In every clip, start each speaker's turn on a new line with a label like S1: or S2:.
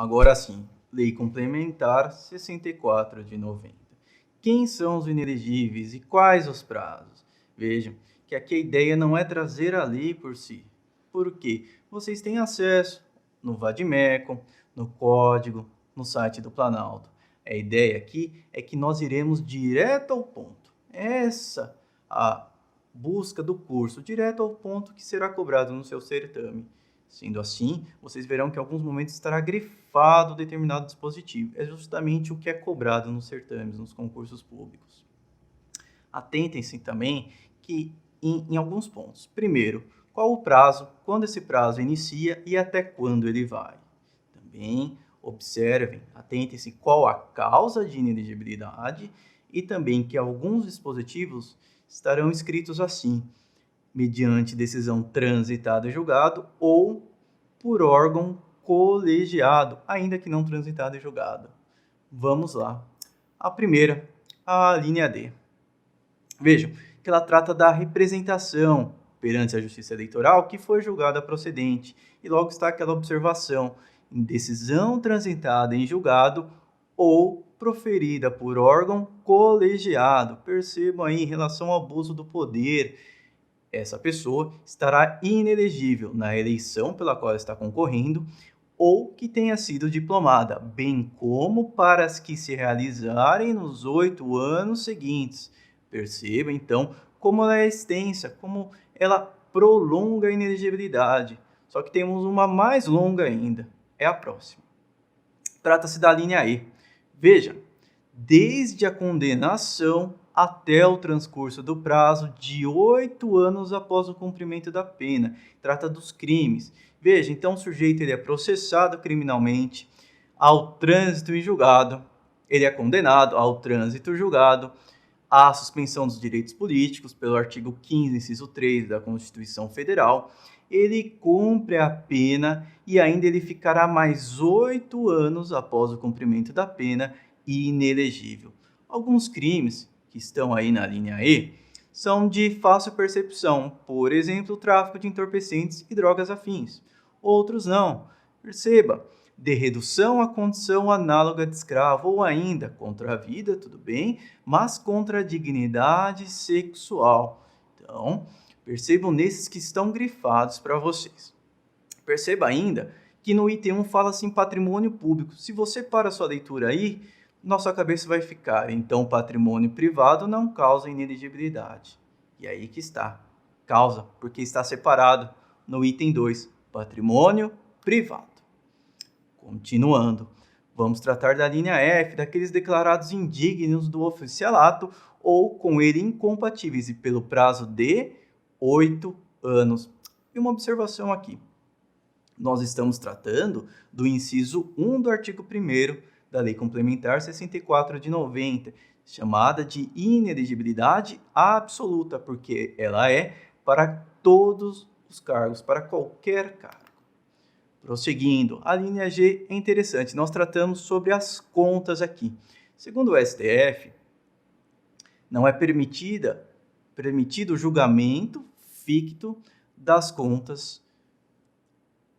S1: Agora sim, Lei Complementar 64 de 90. Quem são os inelegíveis e quais os prazos? Vejam que aqui a ideia não é trazer a lei por si. Por quê? Vocês têm acesso no Vademecum, no código, no site do Planalto. A ideia aqui é que nós iremos direto ao ponto. Essa a busca do curso, direto ao ponto que será cobrado no seu certame. Sendo assim, vocês verão que em alguns momentos estará grifado determinado dispositivo. É justamente o que é cobrado nos certames, nos concursos públicos. Atentem-se também que em alguns pontos. Primeiro, qual o prazo, quando esse prazo inicia e até quando ele vai. Também observem, atentem-se qual a causa de inelegibilidade e também que alguns dispositivos estarão escritos assim: mediante decisão transitada e julgado ou por órgão colegiado, ainda que não transitado e julgado. Vamos lá. A primeira, a linha D. Vejam que ela trata da representação perante a Justiça Eleitoral que foi julgada procedente. E logo está aquela observação: em decisão transitada em julgado ou proferida por órgão colegiado. Percebam aí em relação ao abuso do poder. Essa pessoa estará inelegível na eleição pela qual está concorrendo ou que tenha sido diplomada, bem como para as que se realizarem nos 8 anos seguintes. Perceba, então, como ela é extensa, como ela prolonga a inelegibilidade. Só que temos uma mais longa ainda, é a próxima. Trata-se da linha E. Veja, desde a condenação até o transcurso do prazo de 8 anos após o cumprimento da pena. Trata dos crimes. Veja, então o sujeito ele é processado criminalmente ao trânsito em julgado, ele é condenado ao trânsito julgado, à suspensão dos direitos políticos pelo artigo 15, inciso 3 da Constituição Federal, ele cumpre a pena e ainda ele ficará mais 8 anos após o cumprimento da pena inelegível. Alguns crimes que estão aí na linha E são de fácil percepção, por exemplo, o tráfico de entorpecentes e drogas afins. Outros não. Perceba, de redução à condição análoga de escravo ou ainda contra a vida, tudo bem, mas contra a dignidade sexual. Então, percebam nesses que estão grifados para vocês. Perceba ainda que no item 1 fala-se em patrimônio público. Se você para a sua leitura aí, nossa cabeça vai ficar: então patrimônio privado não causa inelegibilidade. E aí que está. Causa, porque está separado no item 2, patrimônio privado. Continuando, vamos tratar da linha F, daqueles declarados indignos do oficialato ou com ele incompatíveis e pelo prazo de 8 anos. E uma observação aqui. Nós estamos tratando do inciso 1 do artigo 1º da Lei Complementar 64 de 90, chamada de inelegibilidade absoluta, porque ela é para todos os cargos, para qualquer cargo. Prosseguindo, a linha G é interessante, nós tratamos sobre as contas aqui. Segundo o STF, não é permitido o julgamento ficto das contas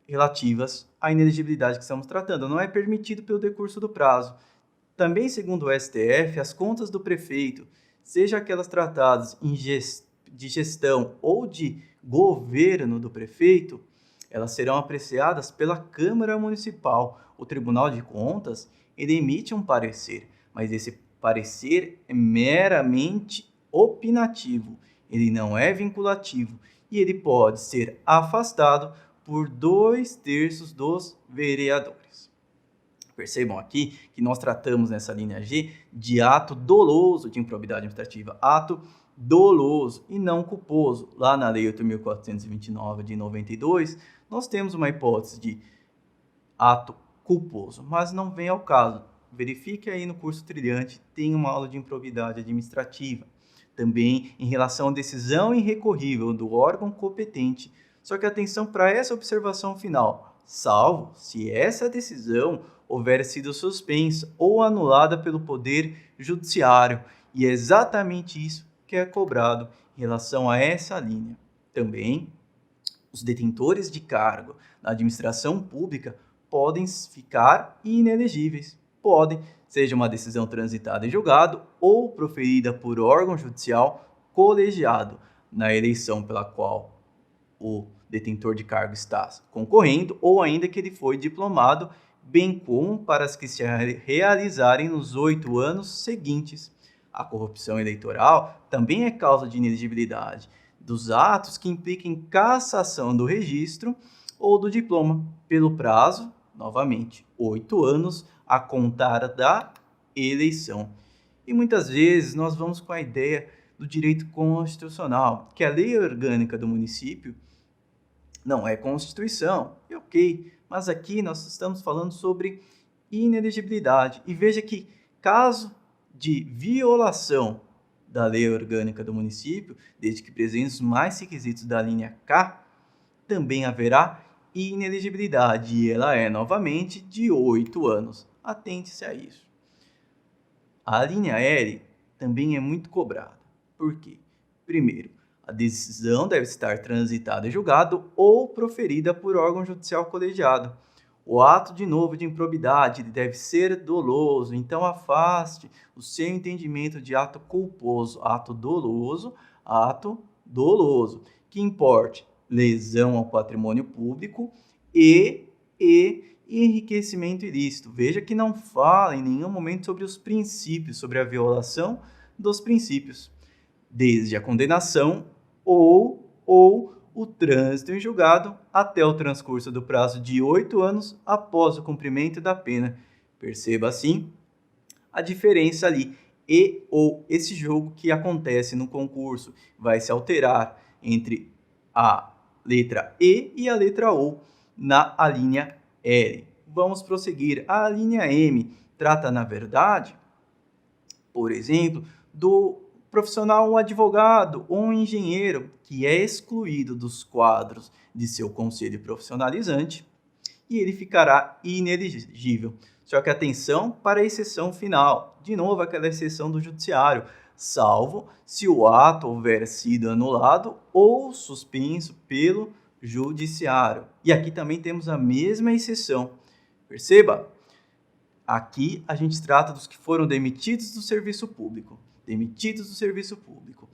S1: relativas à inelegibilidade que estamos tratando. Não é permitido pelo decurso do prazo. Também, segundo o STF, as contas do prefeito, seja aquelas tratadas de gestão ou de governo do prefeito, elas serão apreciadas pela Câmara Municipal. O Tribunal de Contas, ele emite um parecer, mas esse parecer é meramente opinativo, ele não é vinculativo e ele pode ser afastado por 2/3 dos vereadores. Percebam aqui que nós tratamos nessa linha G de ato doloso de improbidade administrativa, ato doloso e não culposo. Lá na Lei 8.429 de 92, nós temos uma hipótese de ato culposo, mas não vem ao caso. Verifique aí no curso trilhante, tem uma aula de improbidade administrativa. Também em relação à decisão irrecorrível do órgão competente. Só que atenção para essa observação final: salvo se essa decisão houver sido suspensa ou anulada pelo Poder Judiciário. E é exatamente isso que é cobrado em relação a essa linha. Também, os detentores de cargo na administração pública podem ficar inelegíveis. Podem, seja uma decisão transitada em julgado ou proferida por órgão judicial colegiado na eleição pela qual o detentor de cargo está concorrendo ou ainda que ele foi diplomado, bem como para as que se realizarem nos 8 anos seguintes. A corrupção eleitoral também é causa de inelegibilidade dos atos que impliquem cassação do registro ou do diploma, pelo prazo, novamente, 8 anos a contar da eleição. E muitas vezes nós vamos com a ideia do direito constitucional, que a lei orgânica do município não é Constituição, é ok, mas aqui nós estamos falando sobre inelegibilidade. E veja que, caso de violação da lei orgânica do município, desde que presentes os mais requisitos da linha K, também haverá inelegibilidade, e ela é, novamente, de 8 anos. Atente-se a isso. A linha L também é muito cobrada. Por quê? Primeiro, a decisão deve estar transitada em julgado ou proferida por órgão judicial colegiado. O ato de novo de improbidade deve ser doloso, então afaste o seu entendimento de ato culposo, ato doloso, que importe lesão ao patrimônio público e enriquecimento ilícito. Veja que não fala em nenhum momento sobre os princípios, sobre a violação dos princípios, desde a condenação ou o trânsito em julgado até o transcurso do prazo de 8 anos após o cumprimento da pena. Perceba, assim, a diferença ali. E ou esse jogo que acontece no concurso vai se alterar entre a letra E a letra O na linha L. Vamos prosseguir. A linha M trata, na verdade, por exemplo, do profissional, um advogado ou um engenheiro que é excluído dos quadros de seu conselho profissionalizante e ele ficará inelegível. Só que atenção para a exceção final, de novo aquela exceção do judiciário, salvo se o ato houver sido anulado ou suspenso pelo judiciário. E aqui também temos a mesma exceção. Perceba, aqui a gente trata dos que foram demitidos do serviço público. Demitidos do serviço público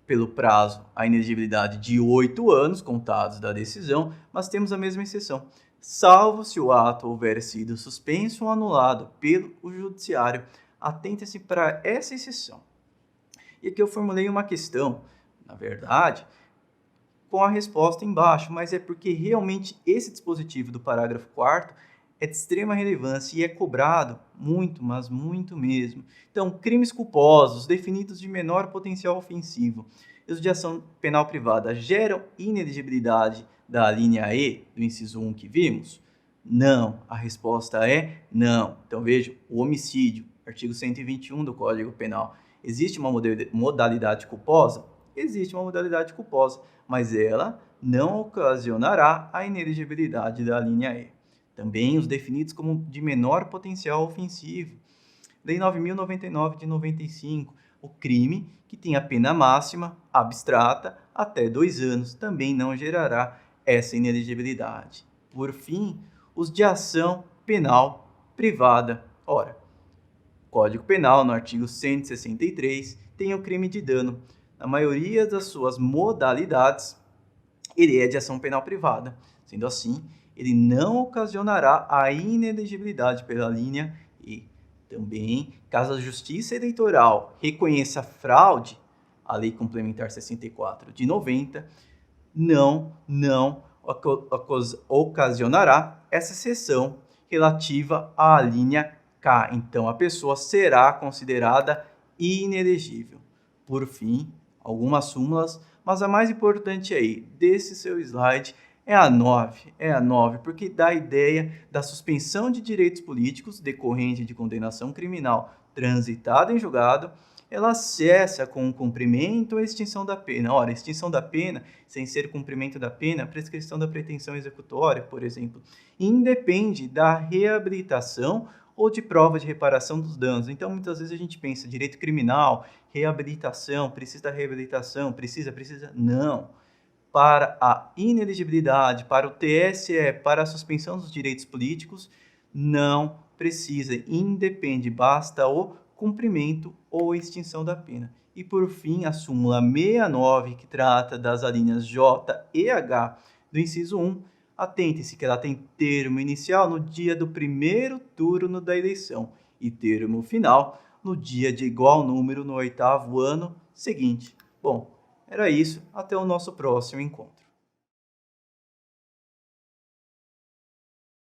S1: pelo prazo, a inelegibilidade de 8 anos contados da decisão, mas temos a mesma exceção, salvo se o ato houver sido suspenso ou anulado pelo judiciário. Atente-se para essa exceção. E aqui eu formulei uma questão, na verdade, com a resposta embaixo, mas é porque realmente esse dispositivo do parágrafo 4º é de extrema relevância e é cobrado muito, mas muito mesmo. Então, crimes culposos, definidos de menor potencial ofensivo, e os de ação penal privada geram inelegibilidade da linha E do inciso 1 que vimos? Não. A resposta é não. Então, veja, o homicídio, artigo 121 do Código Penal. Existe uma modalidade culposa? Existe uma modalidade culposa, mas ela não ocasionará a inelegibilidade da linha E. Também os definidos como de menor potencial ofensivo. Lei 9.099 de 95, o crime que tem a pena máxima abstrata até 2 anos também não gerará essa inelegibilidade. Por fim, os de ação penal privada. Ora, o Código Penal, no artigo 163, tem o crime de dano. Na maioria das suas modalidades, ele é de ação penal privada. Sendo assim, ele não ocasionará a inelegibilidade pela linha E. Também, caso a Justiça Eleitoral reconheça fraude, a Lei Complementar 64 de 90, não ocasionará essa exceção relativa à linha K. Então, a pessoa será considerada inelegível. Por fim, algumas súmulas, mas a mais importante aí desse seu slide é a 9, porque dá a ideia da suspensão de direitos políticos decorrente de condenação criminal transitada em julgado, ela cessa com o cumprimento ou a extinção da pena. Ora, extinção da pena, sem ser cumprimento da pena, prescrição da pretensão executória, por exemplo, independe da reabilitação ou de prova de reparação dos danos. Então, muitas vezes a gente pensa, direito criminal, reabilitação, precisa da reabilitação, precisa, não. para a inelegibilidade, para o TSE, para a suspensão dos direitos políticos, não precisa, independe, basta o cumprimento ou extinção da pena. E por fim, a súmula 69, que trata das alíneas J e H do inciso 1, atente-se que ela tem termo inicial no dia do primeiro turno da eleição e termo final no dia de igual número no 8º ano seguinte. Bom, era isso. Até o nosso próximo encontro.